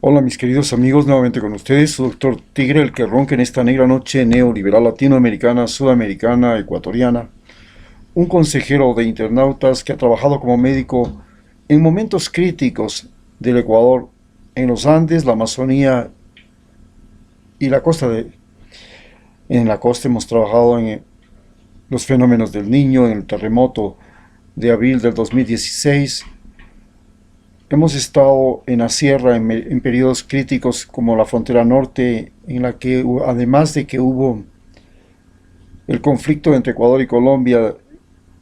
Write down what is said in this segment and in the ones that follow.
Hola mis queridos amigos, nuevamente con ustedes, su doctor Tigre, el que ronca en esta negra noche neoliberal latinoamericana, sudamericana, ecuatoriana, un consejero de internautas que ha trabajado como médico en momentos críticos del Ecuador, en los Andes, la Amazonía y la costa en la costa hemos trabajado en los fenómenos del Niño, en el terremoto de abril del 2016. Hemos estado en la sierra en periodos críticos como la frontera norte, en la que además de que hubo el conflicto entre Ecuador y Colombia,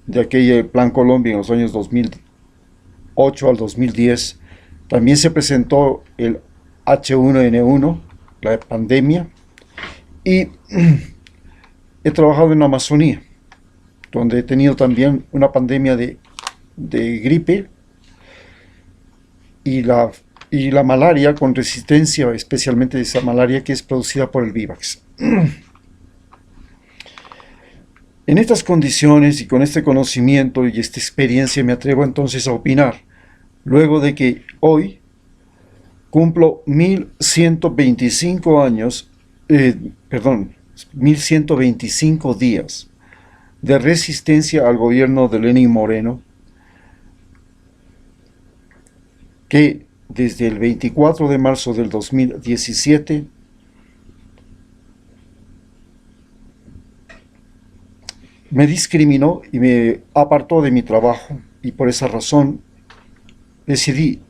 de aquel Plan Colombia en los años 2008 al 2010, también se presentó el H1N1, la pandemia, y he trabajado en la Amazonía, donde he tenido también una pandemia de gripe y la malaria con resistencia, especialmente de esa malaria que es producida por el Vivax. En estas condiciones y con este conocimiento y esta experiencia me atrevo entonces a opinar, luego de que hoy cumplo 1125 años, perdón, 1125 días de resistencia al gobierno de Lenín Moreno, que desde el 24 de marzo del 2017 me discriminó y me apartó de mi trabajo, y por esa razón decidí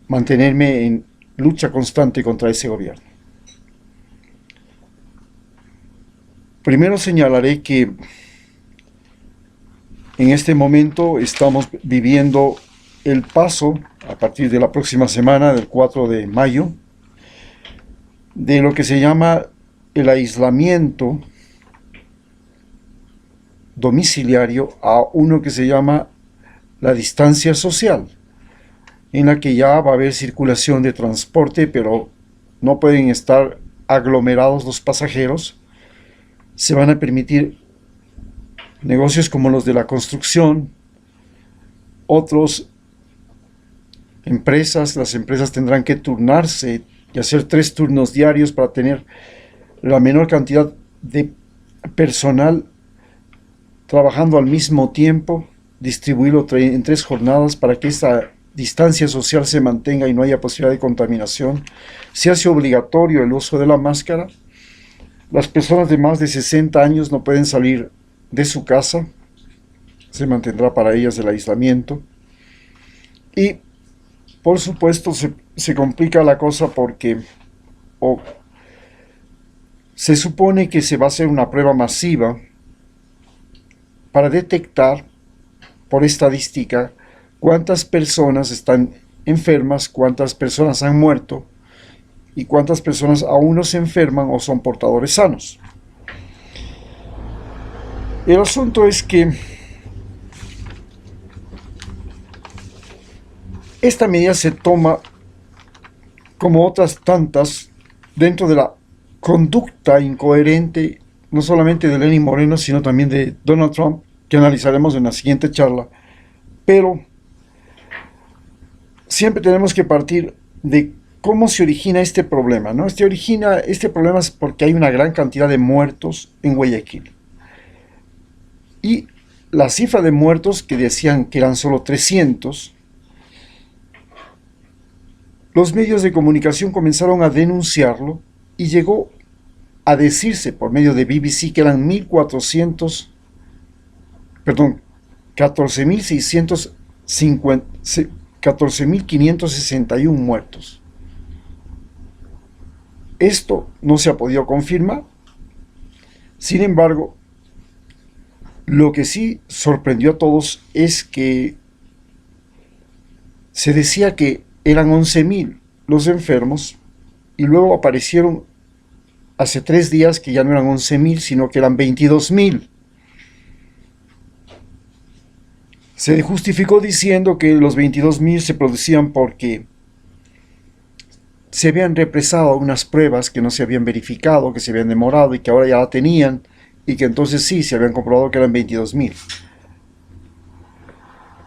mantenerme en lucha constante contra ese gobierno. Primero señalaré que en este momento estamos viviendo el paso, a partir de la próxima semana, del 4 de mayo, de lo que se llama el aislamiento domiciliario a uno que se llama la distancia social, en la que ya va a haber circulación de transporte, pero no pueden estar aglomerados los pasajeros. Se van a permitir negocios como los de la construcción, otros las empresas tendrán que turnarse y hacer 3 turnos diarios para tener la menor cantidad de personal trabajando al mismo tiempo, distribuirlo en 3 jornadas para que esta distancia social se mantenga y no haya posibilidad de contaminación. Se hace obligatorio el uso de la máscara. Las personas de más de 60 años no pueden salir de su casa, se mantendrá para ellas el aislamiento. Y por supuesto se complica la cosa porque se supone que se va a hacer una prueba masiva para detectar por estadística cuántas personas están enfermas, cuántas personas han muerto y cuántas personas aún no se enferman o son portadores sanos. El asunto es que esta medida se toma, como otras tantas, dentro de la conducta incoherente, no solamente de Lenín Moreno, sino también de Donald Trump, que analizaremos en la siguiente charla. Pero siempre tenemos que partir de cómo se origina este problema, ¿no? Este problema es porque hay una gran cantidad de muertos en Guayaquil. Y la cifra de muertos, que decían que eran solo 300, los medios de comunicación comenzaron a denunciarlo y llegó a decirse por medio de BBC que eran 14.561 muertos. Esto no se ha podido confirmar. Sin embargo, lo que sí sorprendió a todos es que se decía que eran 11.000 los enfermos, y luego aparecieron hace 3 días que ya no eran 11.000, sino que eran 22.000. Se justificó diciendo que los 22.000 se producían porque se habían represado unas pruebas que no se habían verificado, que se habían demorado y que ahora ya la tenían, y que entonces sí, se habían comprobado que eran 22.000.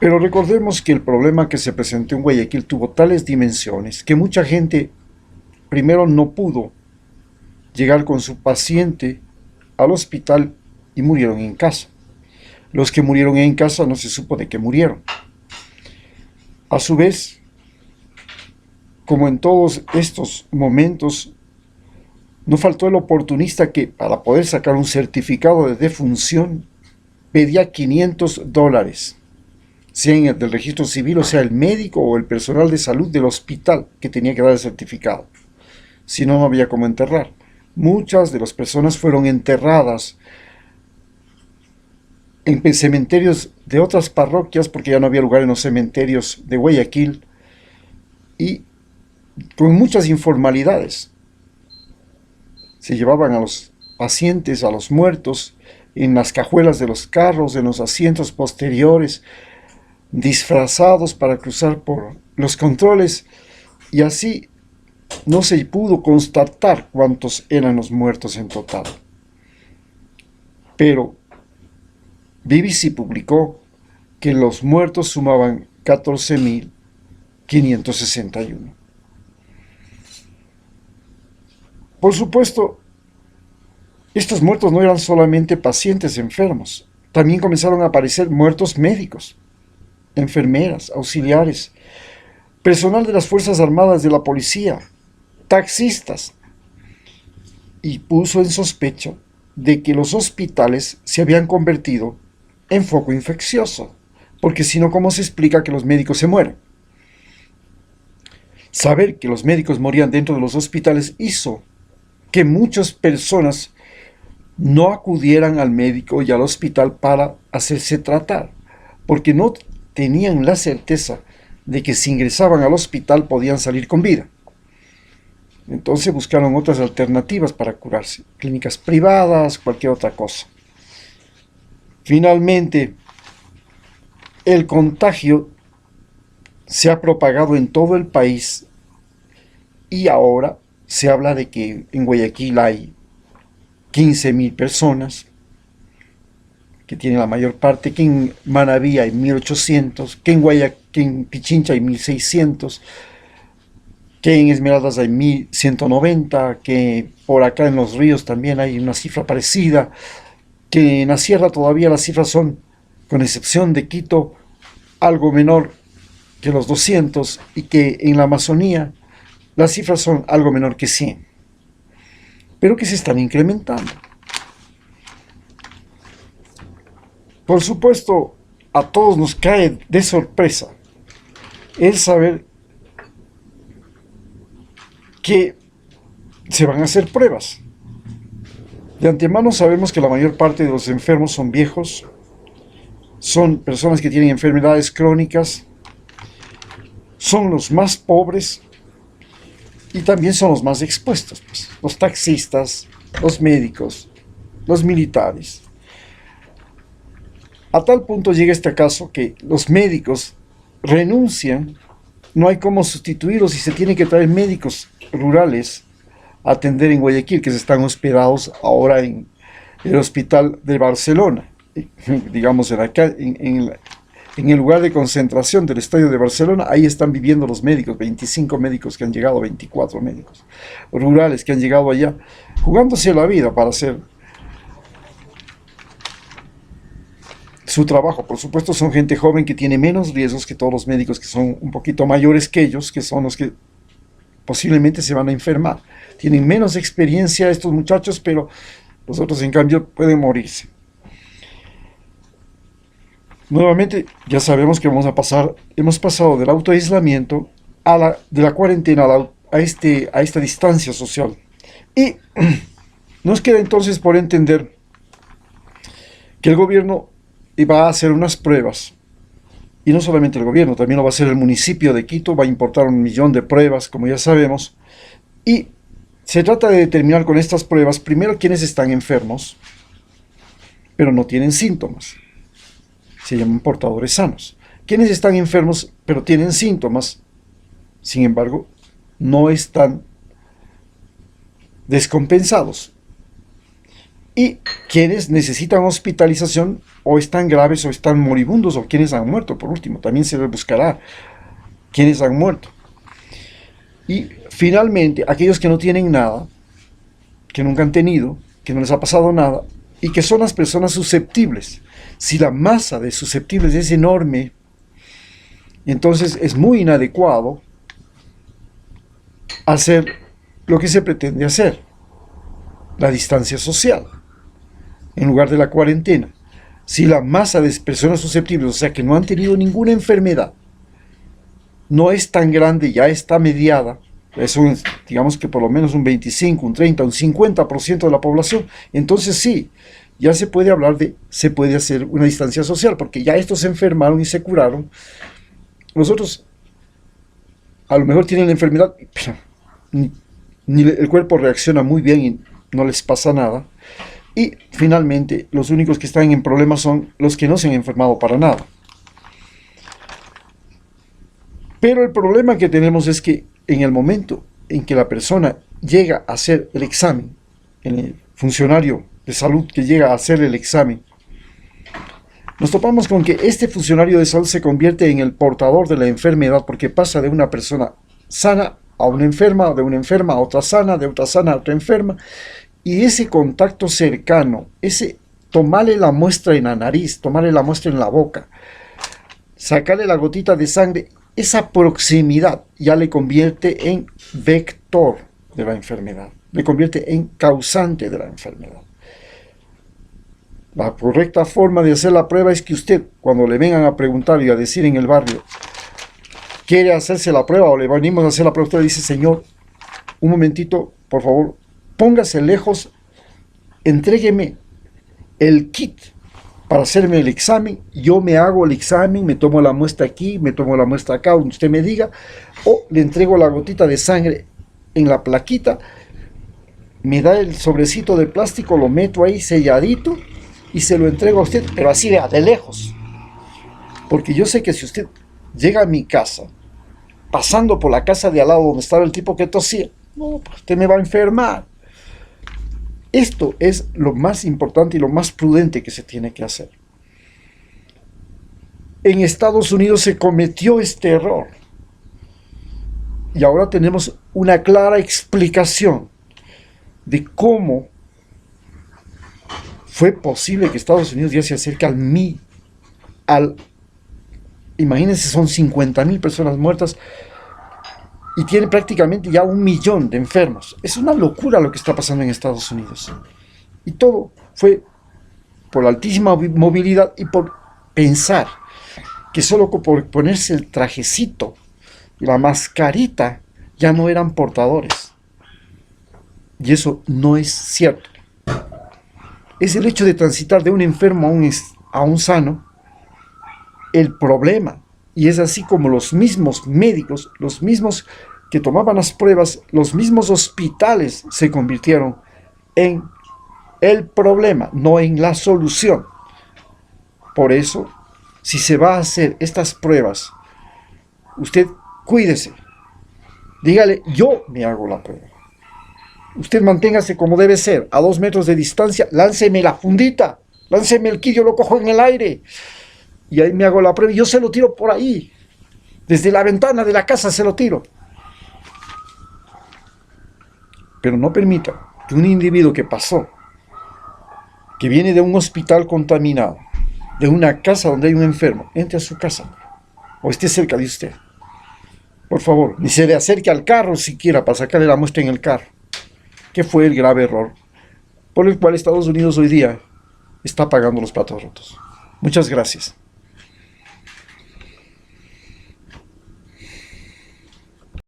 Pero recordemos que el problema que se presentó en Guayaquil tuvo tales dimensiones que mucha gente primero no pudo llegar con su paciente al hospital y murieron en casa. Los que murieron en casa no se supo de qué murieron. A su vez, como en todos estos momentos, no faltó el oportunista que, para poder sacar un certificado de defunción, pedía $500, sea en el del registro civil, o sea el médico o el personal de salud del hospital que tenía que dar el certificado. Si no, no había cómo enterrar. Muchas de las personas fueron enterradas en cementerios de otras parroquias porque ya no había lugar en los cementerios de Guayaquil y con muchas informalidades. Se llevaban a los pacientes, a los muertos, en las cajuelas de los carros, en los asientos posteriores, disfrazados para cruzar por los controles, y así no se pudo constatar cuántos eran los muertos en total. Pero BBC publicó que los muertos sumaban 14.561. Por supuesto, estos muertos no eran solamente pacientes enfermos, también comenzaron a aparecer muertos médicos, enfermeras, auxiliares, personal de las Fuerzas Armadas, de la policía, taxistas, y puso en sospecha de que los hospitales se habían convertido en foco infeccioso, porque si no, ¿cómo se explica que los médicos se mueren? Saber que los médicos morían dentro de los hospitales hizo que muchas personas no acudieran al médico y al hospital para hacerse tratar, porque no tenían la certeza de que si ingresaban al hospital podían salir con vida. Entonces buscaron otras alternativas para curarse, clínicas privadas, cualquier otra cosa. Finalmente, el contagio se ha propagado en todo el país y ahora se habla de que en Guayaquil hay 15.000 personas, que tiene la mayor parte, que en Manabí hay 1.800, que en Pichincha hay 1.600, que en Esmeraldas hay 1.190, que por acá en Los Ríos también hay una cifra parecida, que en la sierra todavía las cifras son, con excepción de Quito, algo menor que los 200, y que en la Amazonía las cifras son algo menor que 100, pero que se están incrementando. Por supuesto, a todos nos cae de sorpresa el saber que se van a hacer pruebas. De antemano sabemos que la mayor parte de los enfermos son viejos, son personas que tienen enfermedades crónicas, son los más pobres y también son los más expuestos, pues, los taxistas, los médicos, los militares. A tal punto llega este caso que los médicos renuncian, no hay cómo sustituirlos y se tienen que traer médicos rurales a atender en Guayaquil, que se están hospedados ahora en el hospital de Barcelona, digamos en el lugar de concentración del estadio de Barcelona. Ahí están viviendo los médicos, 25 médicos que han llegado, 24 médicos rurales que han llegado allá, jugándose la vida para hacer su trabajo. Por supuesto, son gente joven que tiene menos riesgos que todos los médicos que son un poquito mayores que ellos, que son los que posiblemente se van a enfermar. Tienen menos experiencia estos muchachos, pero los otros en cambio pueden morirse. Nuevamente, ya sabemos que hemos pasado del autoaislamiento de la cuarentena a esta distancia social. Y nos queda entonces por entender que el gobierno va a hacer unas pruebas, y no solamente el gobierno, también lo va a hacer el municipio de Quito, va a importar 1 millón de pruebas, como ya sabemos, y se trata de determinar con estas pruebas, primero, quiénes están enfermos, pero no tienen síntomas, se llaman portadores sanos. Quienes están enfermos, pero tienen síntomas, sin embargo, no están descompensados. y quienes necesitan hospitalización o están graves o están moribundos o quienes han muerto, por último. También se les buscará quienes han muerto. Y finalmente, aquellos que no tienen nada, que nunca han tenido, que no les ha pasado nada, y que son las personas susceptibles. Si la masa de susceptibles es enorme, entonces es muy inadecuado hacer lo que se pretende hacer, la distancia social, en lugar de la cuarentena. Si la masa de personas susceptibles, o sea, que no han tenido ninguna enfermedad, no es tan grande, ya está mediada, eso es, digamos que por lo menos un 25, un 30, un 50% de la población, entonces sí, ya se puede hablar se puede hacer una distancia social, porque ya estos se enfermaron y se curaron. Los otros a lo mejor tienen la enfermedad, pero ni el cuerpo reacciona muy bien y no les pasa nada. Y finalmente, los únicos que están en problemas son los que no se han enfermado para nada. Pero el problema que tenemos es que en el momento en que la persona llega a hacer el examen, el funcionario de salud que llega a hacer el examen, nos topamos con que este funcionario de salud se convierte en el portador de la enfermedad, porque pasa de una persona sana a una enferma, de una enferma a otra sana, de otra sana a otra enferma, y ese contacto cercano, ese tomarle la muestra en la nariz, tomarle la muestra en la boca, sacarle la gotita de sangre, esa proximidad ya le convierte en vector de la enfermedad, le convierte en causante de la enfermedad. La correcta forma de hacer la prueba es que usted, cuando le vengan a preguntar y a decir en el barrio, ¿quiere hacerse la prueba o le venimos a hacer la prueba? Usted dice, señor, un momentito, por favor, póngase lejos, entrégueme el kit para hacerme el examen, yo me hago el examen, me tomo la muestra aquí, me tomo la muestra acá, donde usted me diga, o le entrego la gotita de sangre en la plaquita, me da el sobrecito de plástico, lo meto ahí selladito y se lo entrego a usted, pero así vea, de lejos. Porque yo sé que si usted llega a mi casa, pasando por la casa de al lado donde estaba el tipo que tosía, no, pues usted me va a enfermar. Esto es lo más importante y lo más prudente que se tiene que hacer. En Estados Unidos se cometió este error. Y ahora tenemos una clara explicación de cómo fue posible que Estados Unidos ya se acerque imagínense, son 50,000 personas muertas y tiene prácticamente ya 1 millón de enfermos. Es una locura lo que está pasando en Estados Unidos. Y todo fue por la altísima movilidad y por pensar que solo por ponerse el trajecito y la mascarita ya no eran portadores. Y eso no es cierto. Es el hecho de transitar de un enfermo a un sano el problema. Y es así como los mismos médicos, los mismos que tomaban las pruebas, los mismos hospitales se convirtieron en el problema, no en la solución. Por eso, si se va a hacer estas pruebas, usted cuídese. Dígale, yo me hago la prueba. Usted manténgase como debe ser, a 2 metros de distancia, lánceme la fundita, lánceme el kit, yo lo cojo en el aire. Y ahí me hago la prueba y yo se lo tiro por ahí. Desde la ventana de la casa se lo tiro. Pero no permita que un individuo que pasó, que viene de un hospital contaminado, de una casa donde hay un enfermo, entre a su casa o esté cerca de usted. Por favor, ni se le acerque al carro siquiera para sacarle la muestra en el carro. Que fue el grave error por el cual Estados Unidos hoy día está pagando los platos rotos. Muchas gracias.